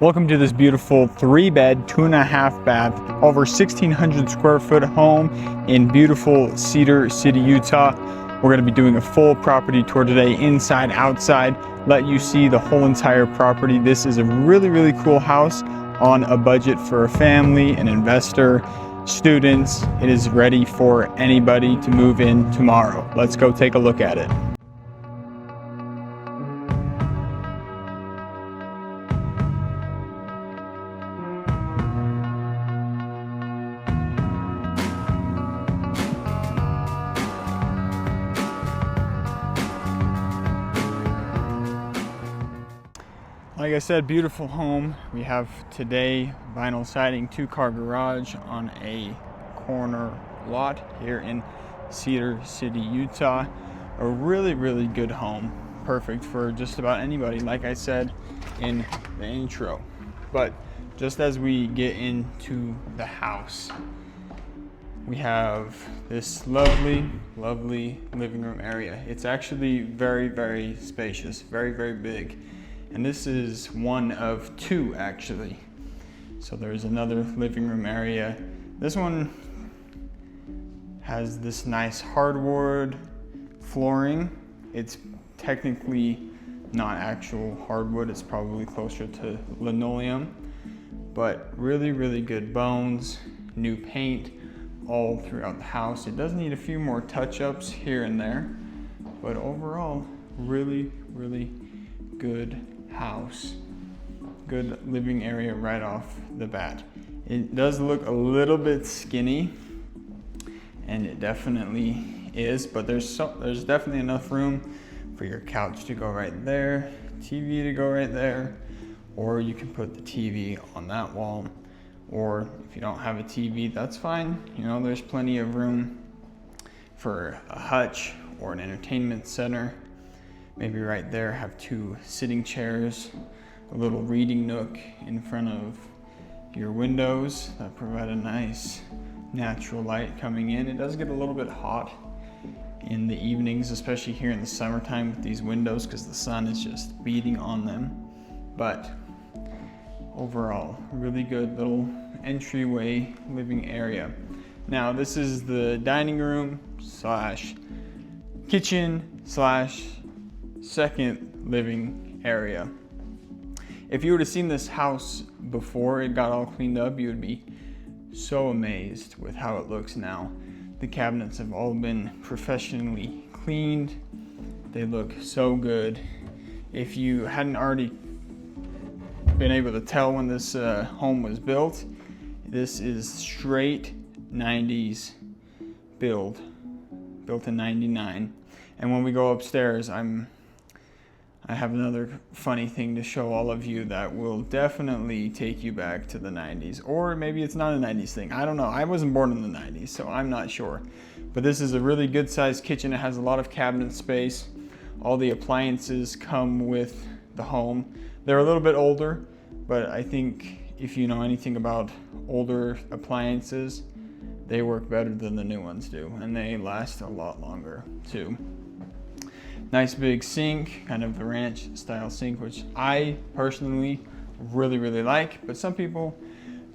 Welcome to this beautiful 3-bed, 2.5 bath, over 1,600 square foot home in beautiful Cedar City, Utah. We're going to be doing a full property tour today, inside, outside, let you see the whole entire property. This is a really cool house on a budget for a family, an investor, students. It is ready for anybody to move in tomorrow. Let's go take a look at it. Like I said, beautiful home. We have today vinyl siding, 2-car garage on a corner lot here in Cedar City, Utah. A really good home, perfect for just about anybody, like I said in the intro. But just as we get into the house, we have this lovely living room area. It's actually very spacious, very big. And this is one of 2 actually. So there's another living room area. This one has this nice hardwood flooring. It's technically not actual hardwood, it's probably closer to linoleum, but really good bones, new paint all throughout the house. It does need a few more touch-ups here and there, but overall, really good house. Good living area right off the bat. It does look a little bit skinny, and it definitely is, but there's definitely enough room for your couch to go right there, TV to go right there, or you can put the TV on that wall, or if you don't have a TV, that's fine. You know, there's plenty of room for a hutch or an entertainment center. Maybe right there have 2 sitting chairs, a little reading nook in front of your windows that provide a nice natural light coming in. It does get a little bit hot in the evenings, especially here in the summertime with these windows because the sun is just beating on them. But overall, really good little entryway living area. Now this is the dining room slash kitchen slash second living area. If you would have seen this house before it got all cleaned up, you would be so amazed with how it looks now. The cabinets have all been professionally cleaned. They look so good. If you hadn't already been able to tell when this home was built, this is straight 90s built in 99. And when we go upstairs, I have another funny thing to show all of you that will definitely take you back to the 90s. Or maybe it's not a 90s thing. I don't know. I wasn't born in the 90s, so I'm not sure. But this is a really good sized kitchen. It has a lot of cabinet space. All the appliances come with the home. They're a little bit older, but I think if you know anything about older appliances, they work better than the new ones do. And they last a lot longer too. Nice big sink, kind of the ranch style sink, which I personally really like, but some people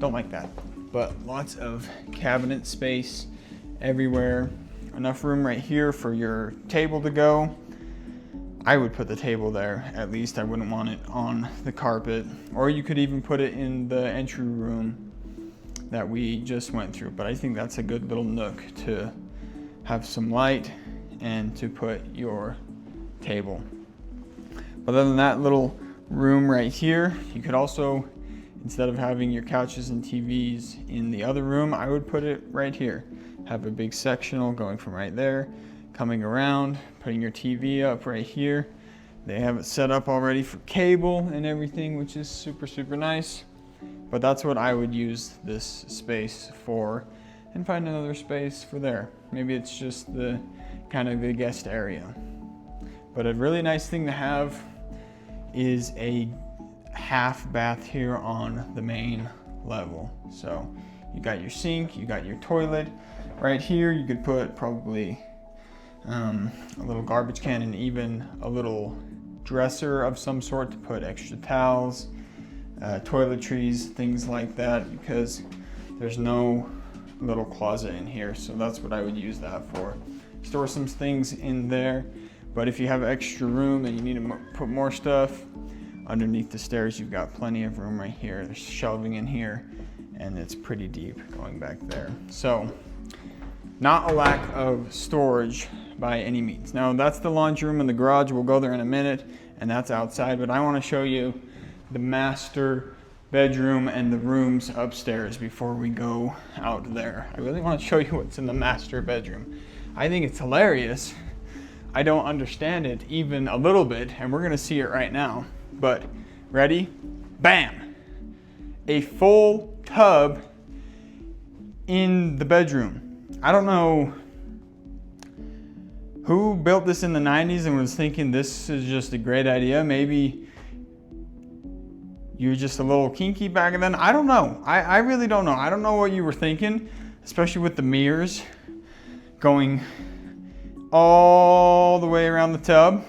don't like that. But lots of cabinet space everywhere. Enough room right here for your table to go. I would put the table there, at least. I wouldn't want it on the carpet. Or you could even put it in the entry room that we just went through. But I think that's a good little nook to have some light and to put your table. But other than that little room right here, you could also, instead of having your couches and TVs in the other room, I would put it right here. Have a big sectional going from right there, coming around, putting your TV up right here. They have it set up already for cable and everything, which is super nice. But that's what I would use this space for, and find another space for there. Maybe it's just the kind of the guest area. But a really nice thing to have is a half bath here on the main level. So you got your sink, you got your toilet. Right here you could put probably a little garbage can and even a little dresser of some sort to put extra towels, toiletries, things like that, because there's no little closet in here. So that's what I would use that for. Store some things in there. But if you have extra room and you need to put more stuff underneath the stairs, you've got plenty of room right here. There's shelving in here, and it's pretty deep going back there. So not a lack of storage by any means. Now that's the laundry room and the garage. We'll go there in a minute, and that's outside. But I want to show you the master bedroom and the rooms upstairs before we go out there. I really want to show you what's in the master bedroom. I think it's hilarious. I don't understand it even a little bit, and we're gonna see it right now. But ready? Bam! A full tub in the bedroom. I don't know who built this in the 90s and was thinking this is just a great idea. Maybe you were just a little kinky back then. I don't know. I really don't know. I don't know what you were thinking, especially with the mirrors going all the way around the tub.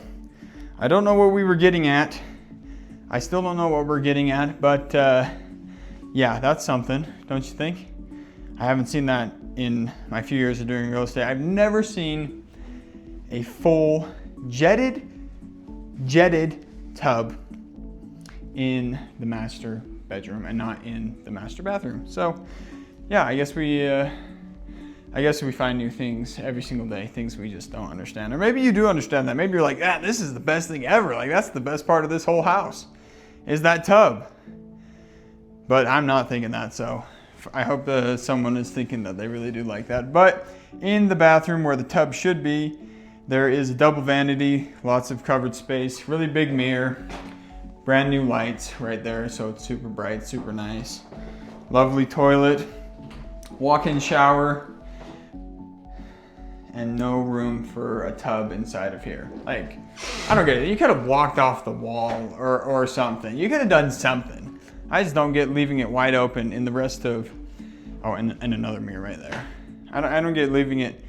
I don't know what we were getting at. I still don't know what we're getting at, but yeah, that's something, don't you think? I haven't seen that in my few years of doing real estate. I've never seen a full jetted tub in the master bedroom and not in the master bathroom. So yeah, I guess we find new things every single day, things we just don't understand. Or maybe you do understand that. Maybe you're like, ah, this is the best thing ever. Like, that's the best part of this whole house, is that tub. But I'm not thinking that, so I hope that someone is thinking that they really do like that. But in the bathroom where the tub should be, there is a double vanity, lots of covered space, really big mirror, brand new lights right there, so it's super bright, super nice. Lovely toilet, walk-in shower, and no room for a tub inside of here. Like, I don't get it. You could have blocked off the wall or something. You could have done something. I just don't get leaving it wide open in the rest of, oh, and another mirror right there. I don't get leaving it,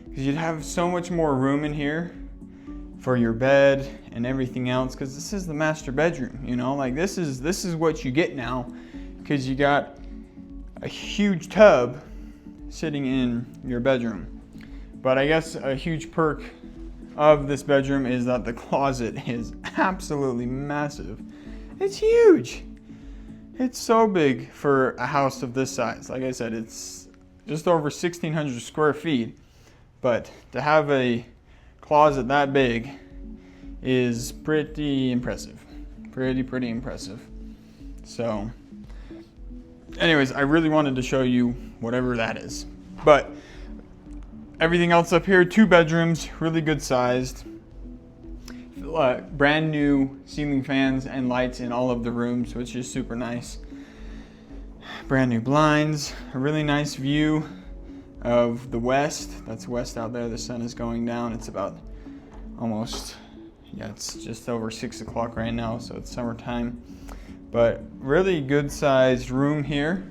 because you'd have so much more room in here for your bed and everything else, because this is the master bedroom, you know? Like, this is what you get now, because you got a huge tub sitting in your bedroom. But I guess a huge perk of this bedroom is that the closet is absolutely massive. It's huge. It's so big for a house of this size. Like I said, it's just over 1,600 square feet. But to have a closet that big is pretty impressive. Pretty impressive. So, anyways, I really wanted to show you whatever that is. But everything else up here, 2 bedrooms, really good sized. Brand new ceiling fans and lights in all of the rooms, which is super nice. Brand new blinds, a really nice view of the west. That's west out there. The sun is going down. It's about almost, yeah, it's just over 6 o'clock right now, so it's summertime. But really good sized room here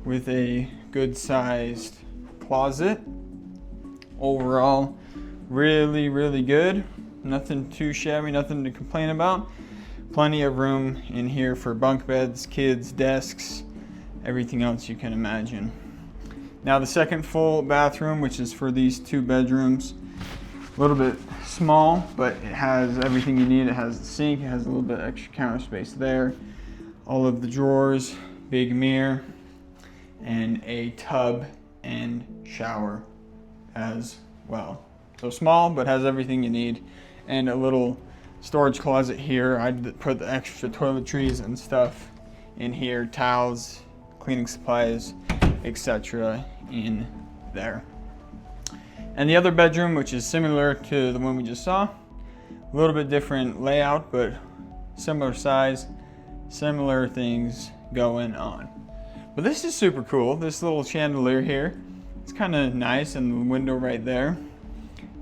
with a good sized closet. Overall, really good. Nothing too shabby, nothing to complain about. Plenty of room in here for bunk beds, kids, desks, everything else you can imagine. Now the second full bathroom, which is for these 2 bedrooms, a little bit small, but it has everything you need. It has the sink, it has a little bit extra counter space there, all of the drawers, big mirror, and a tub and shower as well. So small, but has everything you need. And a little storage closet here. I'd put the extra toiletries and stuff in here, towels, cleaning supplies, etc. in there. And the other bedroom, which is similar to the one we just saw, a little bit different layout, but similar size, similar things going on. But this is super cool, this little chandelier here. It's kind of nice, and the window right there.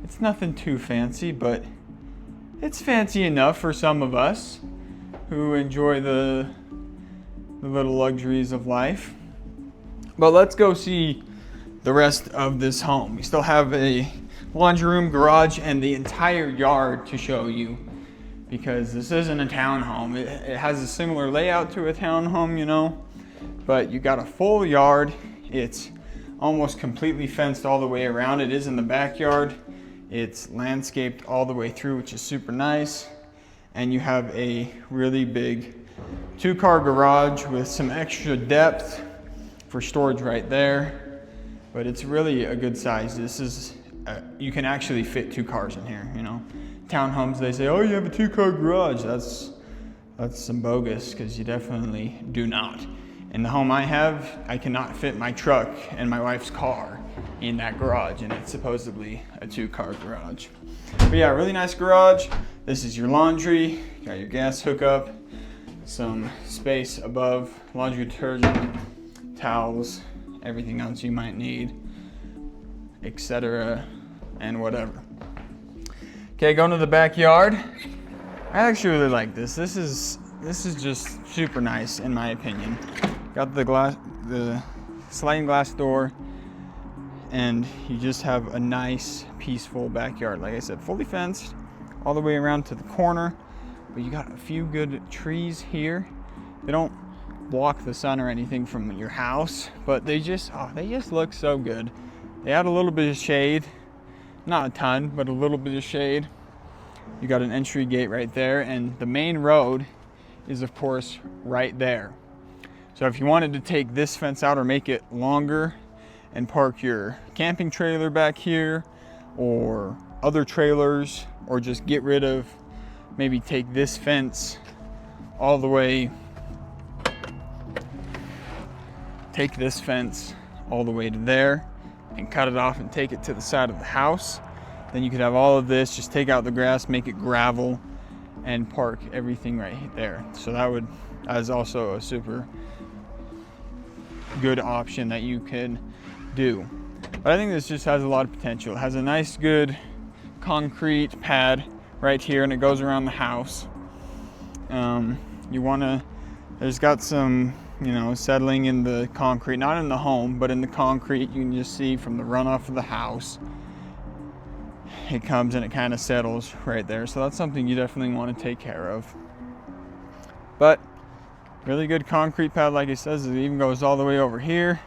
It's nothing too fancy, but it's fancy enough for some of us who enjoy the little luxuries of life. But let's go see the rest of this home. We still have a laundry room, garage, and the entire yard to show you. because this isn't a townhome. It has a similar layout to a townhome, you know, but you got a full yard. It's almost completely fenced all the way around. It is in the backyard. It's landscaped all the way through, which is super nice. And you have a really big 2-car garage with some extra depth for storage right there. But it's really a good size. This is, you can actually fit 2 cars in here, you know. Townhomes, they say, oh, you have a 2-car garage. That's some bogus, because you definitely do not. In the home I have, I cannot fit my truck and my wife's car in that garage, and it's supposedly a 2-car garage. But yeah, really nice garage. This is your laundry, you got your gas hookup, some space above, laundry detergent, towels, everything else you might need, etc. and whatever. Okay, going to the backyard. I actually really like this. This is just super nice in my opinion. Got the sliding glass door, and you just have a nice, peaceful backyard. Like I said, fully fenced all the way around to the corner, but you got a few good trees here. They don't block the sun or anything from your house, but they just look so good. They add a little bit of shade, not a ton, but a little bit of shade. You got an entry gate right there, and the main road is of course right there. So if you wanted to take this fence out or make it longer and park your camping trailer back here or other trailers, or just get rid of, maybe take this fence all the way, take this fence all the way to there and cut it off and take it to the side of the house, then you could have all of this, just take out the grass, make it gravel, and park everything right there. So that is also a super good option that you can do. But I think this just has a lot of potential. It has a nice, good concrete pad right here, and it goes around the house. There's got some, you know, settling in the concrete, not in the home, but in the concrete. You can just see from the runoff of the house, it comes and it kind of settles right there. So that's something you definitely want to take care of. But really good concrete pad, like it says. It even goes all the way over here.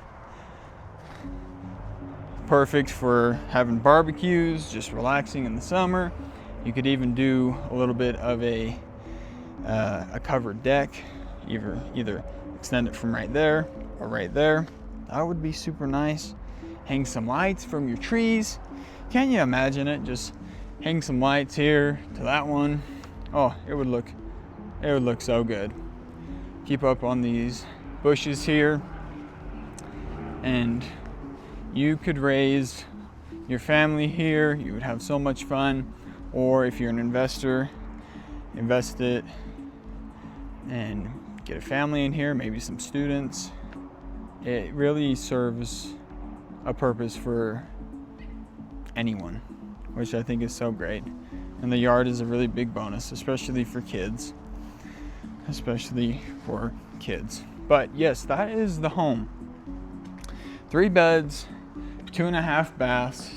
Perfect for having barbecues, just relaxing in the summer. You could even do a little bit of a covered deck, either extend it from right there or right there. That would be super nice. Hang some lights from your trees. Can you imagine it? Just hang some lights here to that one. Oh, it would look so good. Keep up on these bushes here, and you could raise your family here. You would have so much fun. Or if you're an investor, invest it and get a family in here, maybe some students. It really serves a purpose for anyone, which I think is so great. And the yard is a really big bonus, especially for kids. But yes, that is the home. 3 beds, 2.5 baths,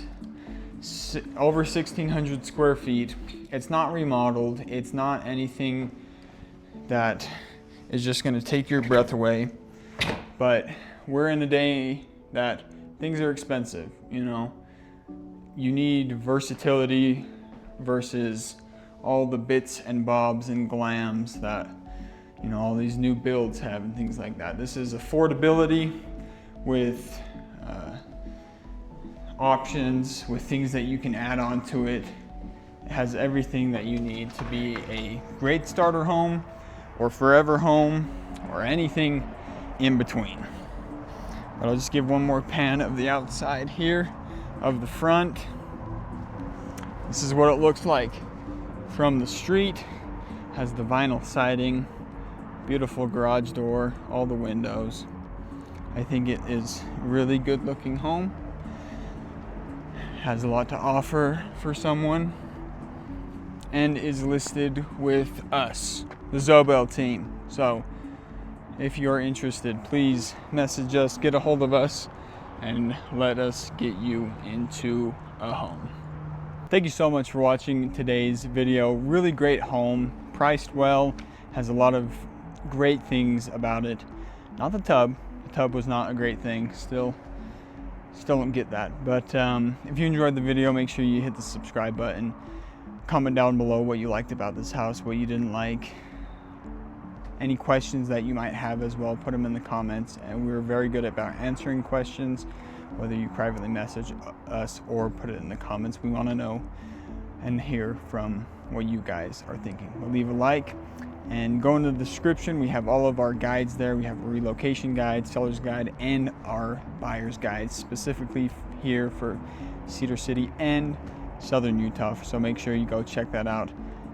over 1,600 square feet. It's not remodeled. It's not anything that is just going to take your breath away. But we're in a day that things are expensive, you know. You need versatility versus all the bits and bobs and glams that, you know, all these new builds have and things like that. This is affordability with options, with things that you can add on to it. It has everything that you need to be a great starter home or forever home or anything in between. But I'll just give one more pan of the outside here of the front. This is what it looks like from the street. Has the vinyl siding, beautiful garage door, all the windows. I think it is a really good looking home. Has a lot to offer for someone, and is listed with us, the Zobell Team. So if you're interested, please message us, get a hold of us, and let us get you into a home. thank you so much for watching today's video. Really great home, priced well, has a lot of great things about it. Not the tub. The tub was not a great thing. Still don't get that. But if you enjoyed the video, make sure you hit the subscribe button. Comment down below what you liked about this house, what you didn't like. Any questions that you might have as well, put them in the comments. And we're very good about answering questions, whether you privately message us or put it in the comments. We want to know and hear from what you guys are thinking. We'll leave a like and go into the description. We have all of our guides there. We have a relocation guide, seller's guide, and our buyer's guide, specifically here for Cedar City and Southern Utah. So make sure you go check that out,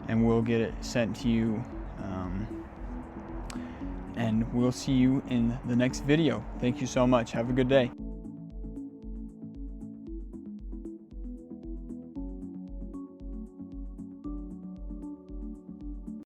and we'll get it sent to you. And we'll see you in the next video. Thank you so much. Have a good day.